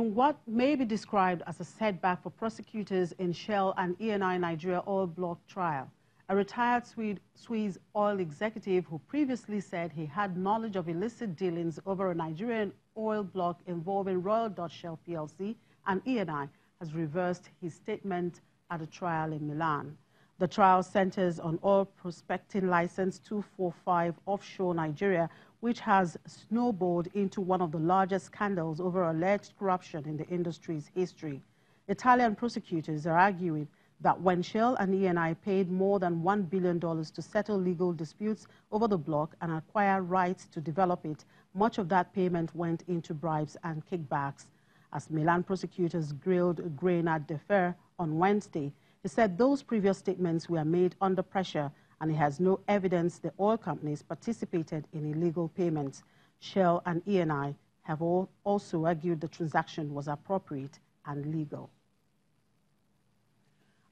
In what may be described as a setback for prosecutors in Shell and Eni Nigeria oil block trial, a retired Swiss oil executive who previously said he had knowledge of illicit dealings over a Nigerian oil block involving Royal Dutch Shell plc and Eni has reversed his statement at a trial in Milan. The trial centers on oil prospecting license 245 offshore Nigeria, which has snowballed into one of the largest scandals over alleged corruption in the industry's history. Italian prosecutors are arguing that when Shell and Eni paid more than $1 billion to settle legal disputes over the block and acquire rights to develop it, much of that payment went into bribes and kickbacks. As Milan prosecutors grilled Grainard Defer on Wednesday, he said those previous statements were made under pressure and he has no evidence the oil companies participated in illegal payments. Shell and Eni have also argued the transaction was appropriate and legal.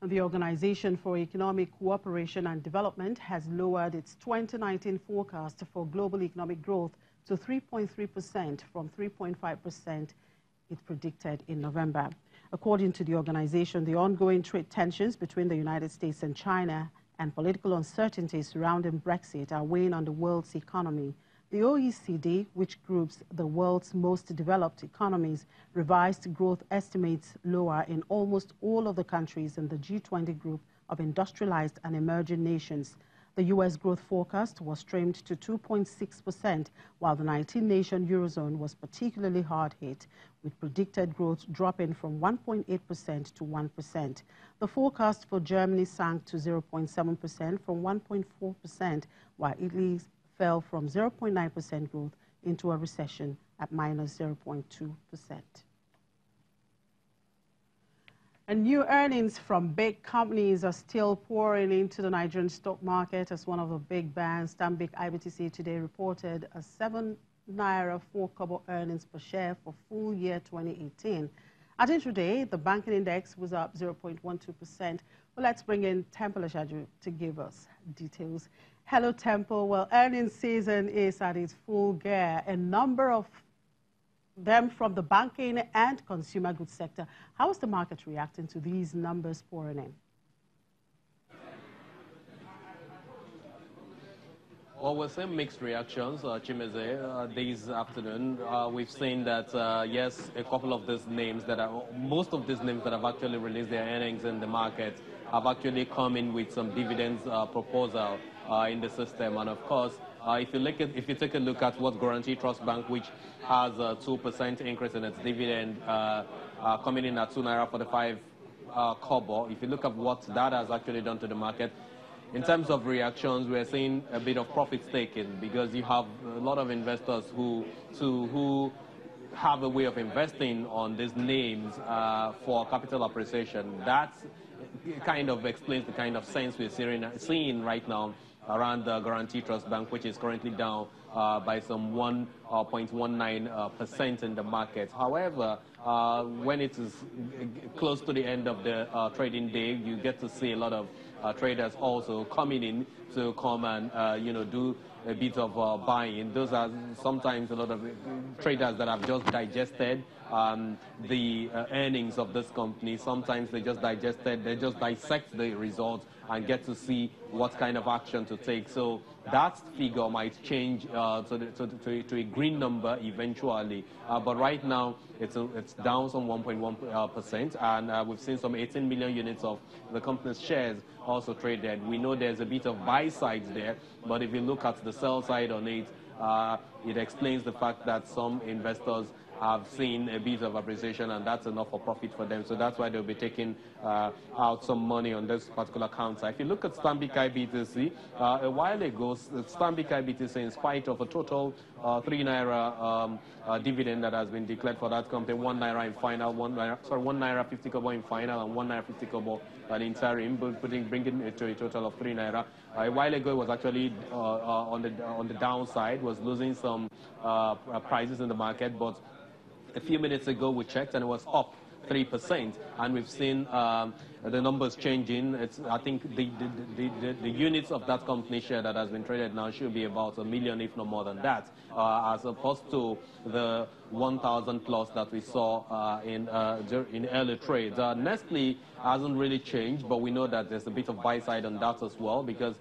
The Organization for Economic Cooperation and Development has lowered its 2019 forecast for global economic growth to 3.3% from 3.5% it predicted in November. According to the organization, the ongoing trade tensions between the United States and China and political uncertainties surrounding Brexit are weighing on the world's economy. The OECD, which groups the world's most developed economies, revised growth estimates lower in almost all of the countries in the G20 group of industrialized and emerging nations. The U.S. growth forecast was trimmed to 2.6%, while the 19-nation Eurozone was particularly hard hit, with predicted growth dropping from 1.8% to 1%. The forecast for Germany sank to 0.7% from 1.4%, while Italy fell from 0.9% growth into a recession at minus 0.2%. And new earnings from big companies are still pouring into the Nigerian stock market, as one of the big banks, Stanbic IBTC, today reported a 7 naira 4 kobo earnings per share for full year 2018. At intraday, the banking index was up 0.12%. Well, let's bring in Temple Ashaju to give us details. Hello, Temple. Well, earnings season is at its full gear. A number of them from the banking and consumer goods sector. How is the market reacting to these numbers pouring in? Well, we're seeing mixed reactions, Chimeze. This afternoon, we've seen that, yes, a couple of these names most of these names that have actually released their earnings in the market have actually come in with some dividends proposal in the system. And of course, if you take a look at what Guarantee Trust Bank, which has a 2% increase in its dividend, coming in at 2 naira 45 kobo, if you look at what that has actually done to the market, in terms of reactions, we're seeing a bit of profit taking, because you have a lot of investors who have a way of investing on these names for capital appreciation. That kind of explains the kind of sense we're seeing right now around the Guarantee Trust Bank, which is currently down by some 1.19% in the market. However, when it is close to the end of the trading day, you get to see a lot of traders also coming in to come and do a bit of buying. Those are sometimes a lot of traders that have just digested the earnings of this company. Sometimes they just dissect the results and get to see what kind of action to take. So that figure might change to a green number eventually. But right now, it's down some 1.1%, and we've seen some 18 million units of the company's shares also traded. We know there's a bit of buy sides there, but if you look at the sell side on it, it explains the fact that some investors have seen a bit of appreciation, and that's enough for profit for them. So that's why they'll be taking out some money on this particular counter. If you look at Stanbic IBTC, a while ago, Stanbic IBTC, in spite of a total 3 naira dividend that has been declared for that company, 1 naira in final, 1 naira 50 kobo in final, and 1 naira 50 kobo an interim, bringing it to a total of 3 naira. A while ago, it was actually on the downside, was losing some prices in the market, but a few minutes ago we checked and it was up 3%, and we've seen the numbers changing. I think the units of that company share that has been traded now should be about 1 million, if not more than that, as opposed to the 1,000 plus that we saw in early trades. Nestle hasn't really changed, but we know that there's a bit of buy side on that as well, because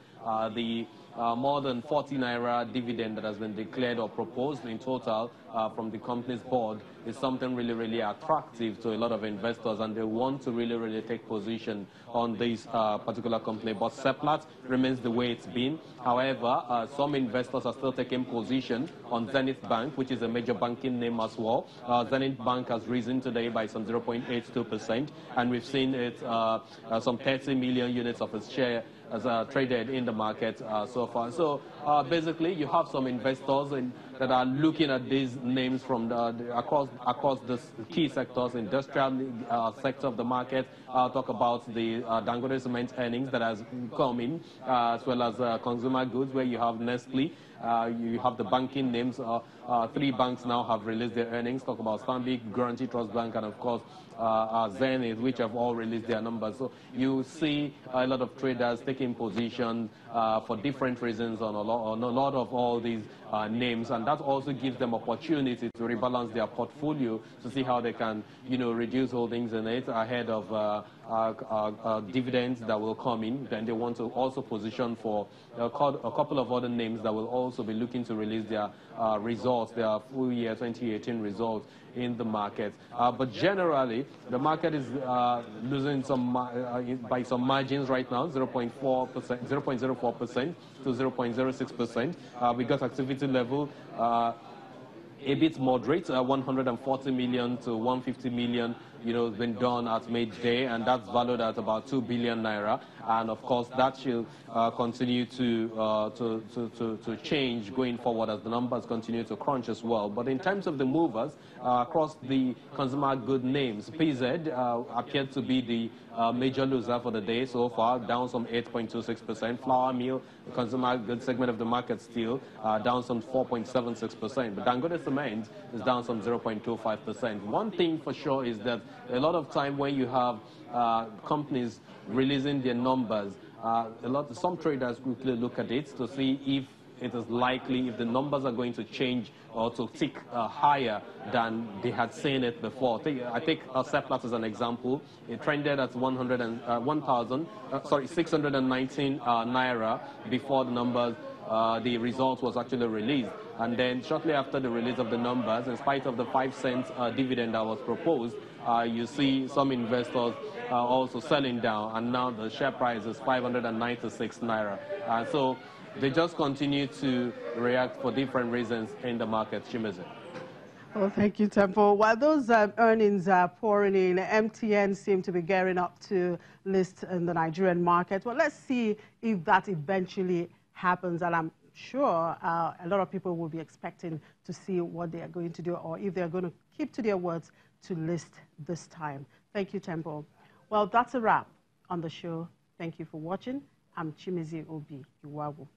the more than 40 naira dividend that has been declared or proposed in total from the company's board is something really, really attractive to a lot of investors, and they want to really, really take position on this particular company. But Seplat remains the way it's been. However, some investors are still taking position on Zenith Bank, which is a major banking name as well. Zenith Bank has risen today by some 0.82%, and we've seen it some 30 million units of its share as traded in the market so far. So basically, you have some investors that are looking at these names from across the key sectors, industrial sector of the market. I'll talk about the Dangote Cement earnings that has come in, as well as consumer goods, where you have Nestle. You have the banking names. 3 banks now have released their earnings. Talk about Stanbic, Guaranty Trust Bank, and of course Zenith, which have all released their numbers. So you see a lot of traders taking position for different reasons on a lot of all these names, and that also gives them opportunity to rebalance their portfolio to see how they can, reduce holdings in it ahead of dividends that will come in. Then they want to also position for a couple of other names that will also be looking to release their results, their full year 2018 results in the market. But generally, the market is losing by some margins right now, 0.04% to 0.06%. We got activity level a bit moderate, 140 million to 150 million, has been done at midday, and that's valued at about 2 billion naira. And of course, that will continue to change going forward as the numbers continue to crunch as well. But in terms of the movers across the consumer good names, PZ appeared to be the major loser for the day so far, down some 8.26%. Flour mill, the consumer good segment of the market, still down some 4.76%. But Dangote Cement is down some 0.25%. One thing for sure is that a lot of time when you have companies releasing their numbers, some traders quickly look at it to see if it is likely, if the numbers are going to600 or to tick higher than they had seen it before. I take Seplat as an example. It trended at 619 naira before the numbers, the results was actually released. And then shortly after the release of the numbers, in spite of the 5-cent dividend that was proposed, you see some investors also selling down, and now the share price is 596 naira. So they just continue to react for different reasons in the market. Chimeze. Well, thank you, Temple. While those earnings are pouring in, MTN seem to be gearing up to list in the Nigerian market. Well, let's see if that eventually happens, and I'm sure a lot of people will be expecting to see what they are going to do, or if they're going to keep to their words to list this time. Thank you, Temple. Well, that's a wrap on the show. Thank you for watching. I'm Chimeze Obi Iwawu.